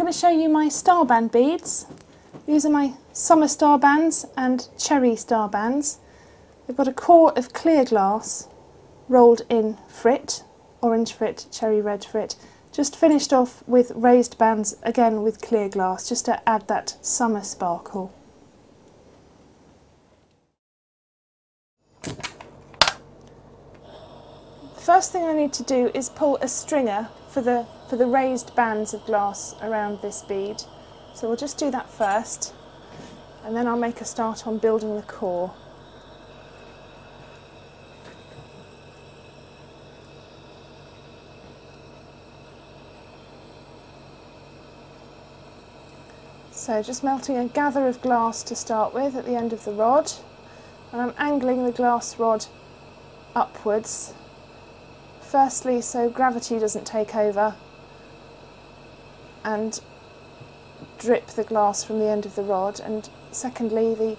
want to show you my starband beads. These are my summer starbands and cherry starbands. They've got a core of clear glass rolled in frit, orange frit, cherry red frit. Just finished off with raised bands, again with clear glass, just to add that summer sparkle. First thing I need to do is pull a stringer for the raised bands of glass around this bead. So we'll just do that first, and then I'll make a start on building the core. So just melting a gather of glass to start with at the end of the rod, and I'm angling the glass rod upwards. Firstly, so gravity doesn't take over and drip the glass from the end of the rod, and secondly, the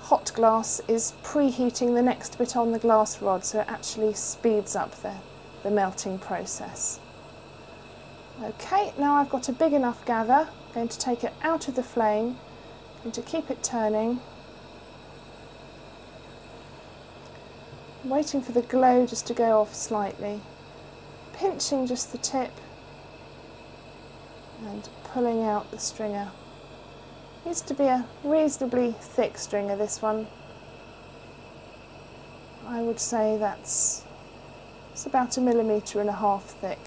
hot glass is preheating the next bit on the glass rod, so it actually speeds up the melting process. Okay, now I've got a big enough gather. I'm going to take it out of the flame, going to keep it turning, waiting for the glow just to go off slightly, pinching just the tip and pulling out the stringer. Needs to be a reasonably thick stringer, this one. I would say it's about 1.5 millimeters thick.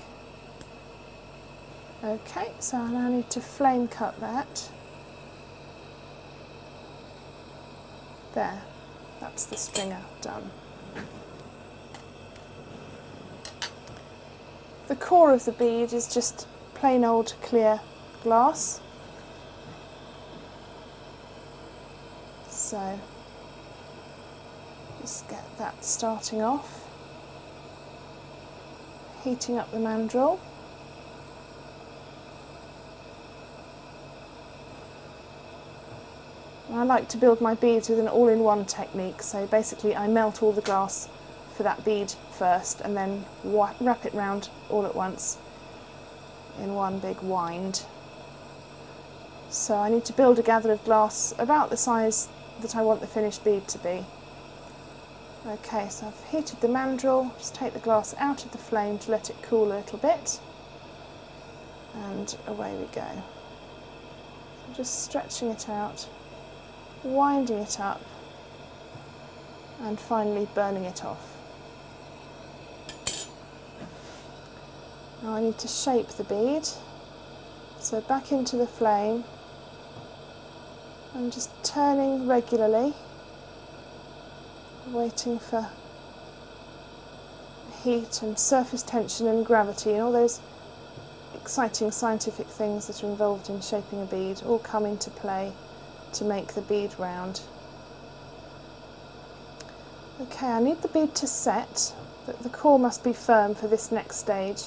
Okay, so I now need to flame cut that. There, that's the stringer done. The core of the bead is just plain old clear glass. So just get that starting off, heating up the mandrel. I like to build my beads with an all-in-one technique, so basically I melt all the glass for that bead first and then wrap it round all at once in one big wind. So I need to build a gather of glass about the size that I want the finished bead to be. Okay, so I've heated the mandrel, just take the glass out of the flame to let it cool a little bit, and away we go. So just stretching it out, winding it up, and finally burning it off. Now I need to shape the bead, so back into the flame, and just turning regularly, waiting for heat and surface tension and gravity and all those exciting scientific things that are involved in shaping a bead all come into play to make the bead round. Okay, I need the bead to set, but the core must be firm for this next stage,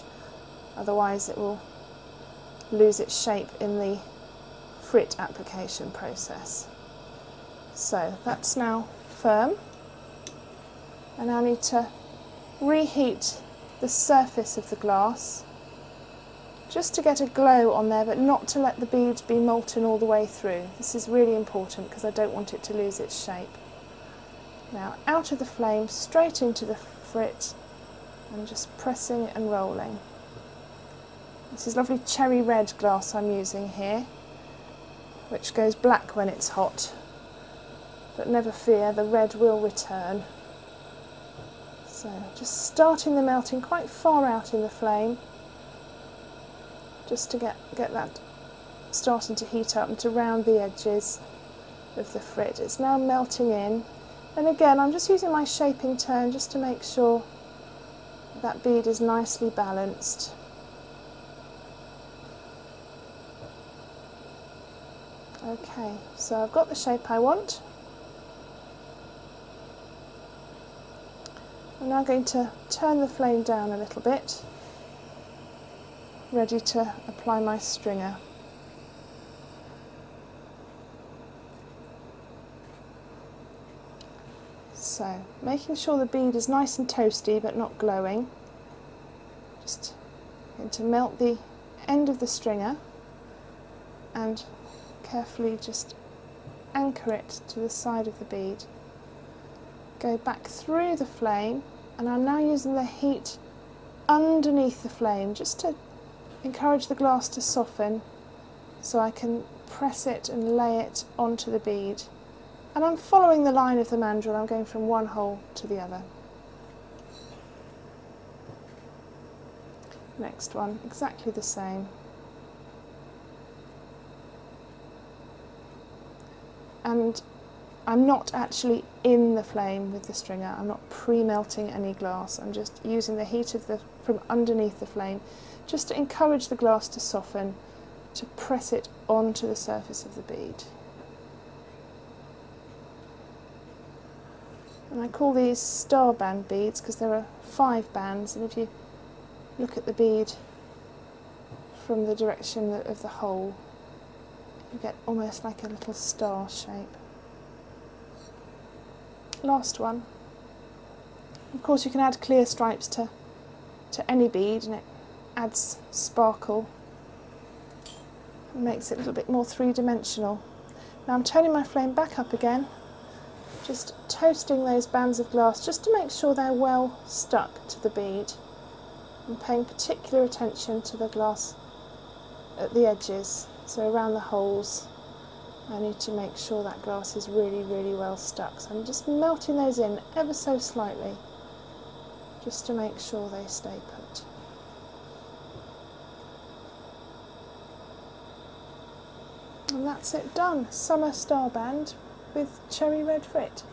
otherwise it will lose its shape in the frit application process. So that's now firm, and I need to reheat the surface of the glass just to get a glow on there, but not to let the bead be molten all the way through. This is really important because I don't want it to lose its shape. Now out of the flame, straight into the frit, and just pressing and rolling. This is lovely cherry red glass I'm using here, which goes black when it's hot, but never fear, the red will return. So just starting the melting quite far out in the flame, just to get that starting to heat up and to round the edges of the frit. It's now melting in, and again I'm just using my shaping turn just to make sure that bead is nicely balanced. Okay, so I've got the shape I want. I'm now going to turn the flame down a little bit, ready to apply my stringer. So, making sure the bead is nice and toasty but not glowing. Just going to melt the end of the stringer and carefully just anchor it to the side of the bead. Go back through the flame, and I'm now using the heat underneath the flame just to encourage the glass to soften so I can press it and lay it onto the bead. And I'm following the line of the mandrel, I'm going from one hole to the other. Next one, exactly the same. And I'm not actually in the flame with the stringer, I'm not pre-melting any glass, I'm just using the heat from underneath the flame just to encourage the glass to soften, to press it onto the surface of the bead. And I call these star band beads because there are 5 bands, and if you look at the bead from the direction of the hole, you get almost like a little star shape. Last one. Of course you can add clear stripes to any bead, and it adds sparkle and makes it a little bit more three-dimensional. Now I'm turning my flame back up again, just toasting those bands of glass just to make sure they're well stuck to the bead, and paying particular attention to the glass at the edges, so around the holes. I need to make sure that glass is really, really well stuck. So I'm just melting those in ever so slightly, just to make sure they stay put. And that's it done. Summer star band with cherry red frit.